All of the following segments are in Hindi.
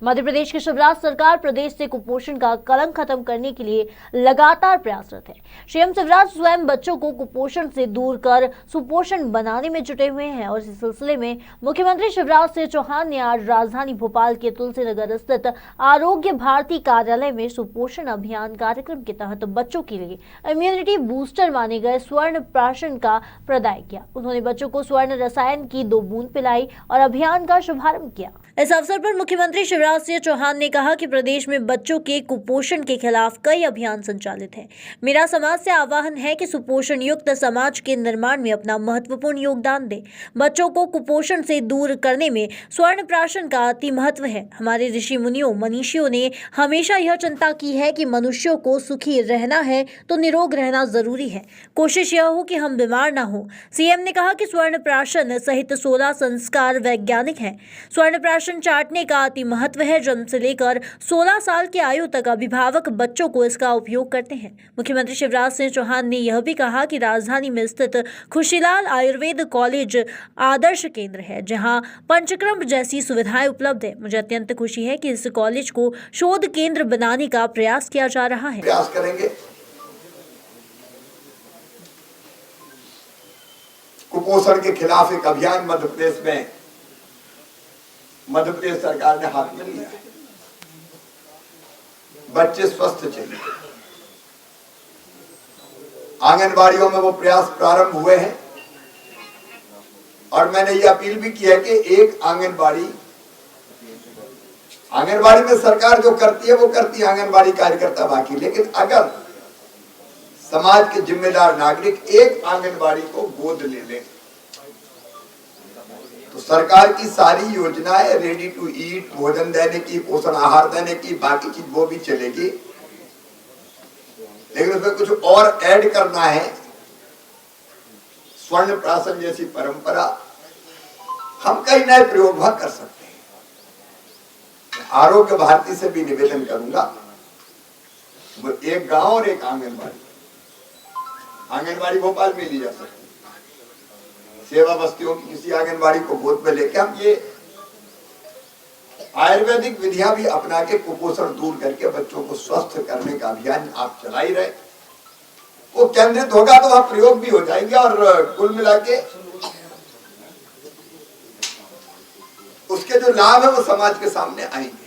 मध्य प्रदेश की शिवराज सरकार प्रदेश से कुपोषण का कलंक खत्म करने के लिए लगातार प्रयासरत है। सीएम शिवराज स्वयं बच्चों को कुपोषण से दूर कर सुपोषण बनाने में जुटे हुए हैं और इस सिलसिले में मुख्यमंत्री शिवराज सिंह चौहान ने आज राजधानी भोपाल के तुलसीनगर स्थित आरोग्य भारती कार्यालय में सुपोषण अभियान कार्यक्रम के तहत बच्चों के लिए इम्यूनिटी बूस्टर माने गए स्वर्ण प्राशन का प्रदाय किया। उन्होंने बच्चों को स्वर्ण रसायन की 2 बूंद पिलाई और अभियान का शुभारंभ किया। इस अवसर पर मुख्यमंत्री शिवराज सिंह चौहान ने कहा कि प्रदेश में बच्चों के कुपोषण के खिलाफ कई अभियान संचालित हैं। मेरा समाज से आह्वान है कि सुपोषण युक्त समाज के निर्माण में अपना महत्वपूर्ण योगदान दें। बच्चों को कुपोषण से दूर करने में स्वर्ण प्राशन का अति महत्व है। हमारे ऋषि मुनियों मनीषियों ने हमेशा यह चिंता की है कि मनुष्यों को सुखी रहना है तो निरोग रहना जरूरी है। कोशिश यह हो कि हम बीमार ना हो। सीएम ने कहा कि स्वर्ण प्राशन सहित 16 संस्कार वैज्ञानिक हैं। स्वर्ण प्राशन चाटने का अति महत्व है। जन्म से लेकर 16 साल की आयु तक अभिभावक बच्चों को इसका उपयोग करते हैं। मुख्यमंत्री शिवराज सिंह चौहान ने यह भी कहा कि राजधानी में स्थित खुशीलाल आयुर्वेद कॉलेज आदर्श केंद्र है, जहां पंचक्रम जैसी सुविधाएं उपलब्ध है। मुझे अत्यंत खुशी है कि इस कॉलेज को शोध केंद्र बनाने का प्रयास किया जा रहा है। प्रयास करेंगे। कुपोषण के खिलाफ एक अभियान मध्य प्रदेश सरकार ने हाथ में लिया है। बच्चे स्वस्थ चाहिए। आंगनबाड़ियों में वो प्रयास प्रारंभ हुए हैं और मैंने ये अपील भी की है कि एक आंगनबाड़ी में सरकार जो करती है वो करती है, आंगनबाड़ी कार्यकर्ता बाकी। लेकिन अगर समाज के जिम्मेदार नागरिक एक आंगनबाड़ी को गोद ले लें तो सरकार की सारी योजनाएं रेडी टू ईट, भोजन देने की, पोषण आहार देने की, बाकी चीज वो भी चलेगी। लेकिन उसमें कुछ और ऐड करना है। स्वर्ण प्राशन जैसी परंपरा हम कई नए प्रयोग कर सकते हैं। आरोग्य भारती से भी निवेदन करूंगा, वो एक गांव और एक आंगनबाड़ी भोपाल में ली जा सकती है। सेवा बस्तियों की किसी आंगनबाड़ी को गोद में लेके हम ये आयुर्वेदिक विधियां भी अपना के कुपोषण दूर करके बच्चों को स्वस्थ करने का अभियान आप चला ही रहे। वो केंद्रित होगा तो वहां प्रयोग भी हो जाएंगे और कुल मिला के उसके जो लाभ है वो समाज के सामने आएंगे।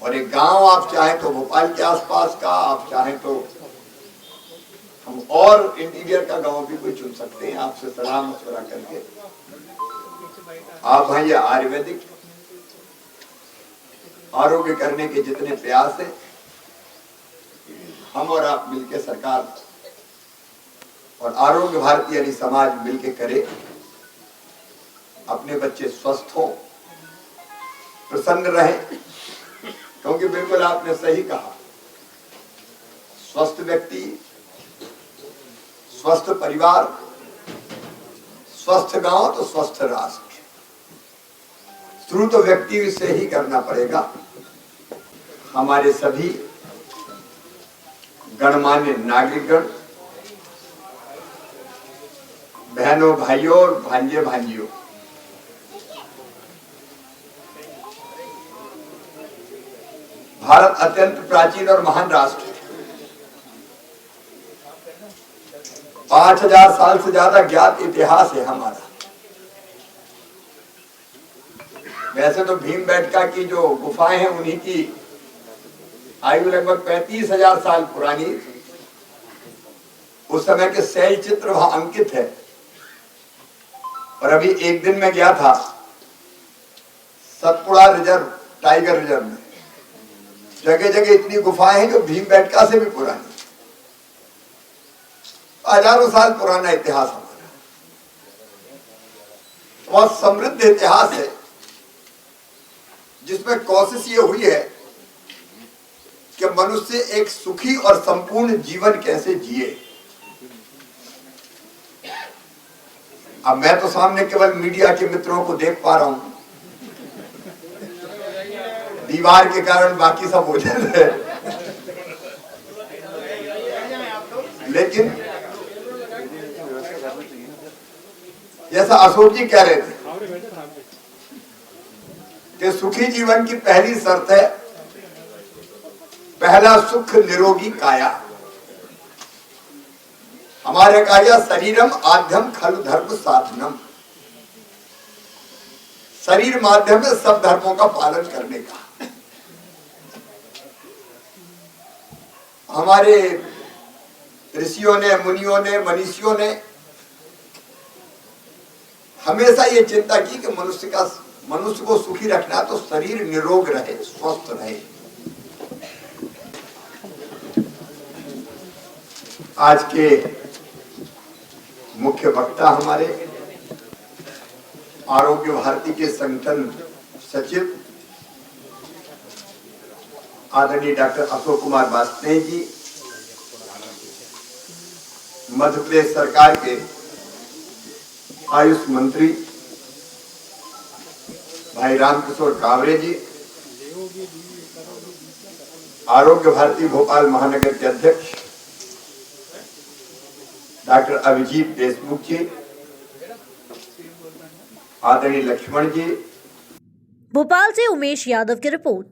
और एक गांव आप चाहें तो भोपाल के आसपास का, आप चाहें तो हम और इंटीरियर का गांव भी कोई चुन सकते हैं। आपसे सलाह मशवरा करके आप भाई आयुर्वेदिक आरोग्य करने के जितने प्रयास हैं हम और आप मिलके, सरकार और आरोग्य भारती यानी समाज मिलके करे। अपने बच्चे स्वस्थ हो, प्रसन्न रहें, क्योंकि बिल्कुल आपने सही कहा, स्वस्थ व्यक्ति, स्वस्थ परिवार, स्वस्थ गांव तो स्वस्थ राष्ट्र। शुरू तो व्यक्ति से ही करना पड़ेगा। हमारे सभी गणमान्य नागरिकगण, बहनों भाइयों और भांजे भांजियों, भारत अत्यंत प्राचीन और महान राष्ट्र है। 5000 साल से ज्यादा ज्ञात इतिहास है हमारा। वैसे तो भीमबेटका की जो गुफाएं हैं उन्हीं की आयु लगभग 35,000 साल पुरानी। उस समय के शैल चित्र वहां अंकित है। और अभी एक दिन में गया था सतपुड़ा रिजर्व, टाइगर रिजर्व में, जगह जगह इतनी गुफाएं हैं जो भीमबेटका से भी पुरानी। हजारों साल पुराना इतिहास हमारा, बहुत समृद्ध इतिहास है, जिसमें कोशिश ये हुई है कि मनुष्य एक सुखी और संपूर्ण जीवन कैसे जिए। अब मैं तो सामने केवल मीडिया के मित्रों को देख पा रहा हूं, दीवार के कारण बाकी सब ओझल है। लेकिन जैसा अशोक जी कह रहे थे, कि सुखी जीवन की पहली शर्त है पहला सुख निरोगी काया। हमारे काया शरीरम आद्यम खलु धर्म साधनम, शरीर माध्यम है सब धर्मों का पालन करने का। हमारे ऋषियों ने, मुनियों ने, मनीषियों ने हमेशा ये चिंता की कि मनुष्य को सुखी रखना तो शरीर निरोग रहे, स्वस्थ रहे। आज के मुख्य वक्ता हमारे आरोग्य भारती के संगठन सचिव आदरणीय डॉक्टर अशोक कुमार वाजपेयी जी, मध्य प्रदेश सरकार के आयुष मंत्री भाई रामकिशोर कावरे जी, आरोग्य भारती भोपाल महानगर के अध्यक्ष डॉक्टर अभिजीत देशमुख जी, आदरणीय लक्ष्मण जी। भोपाल से उमेश यादव की रिपोर्ट।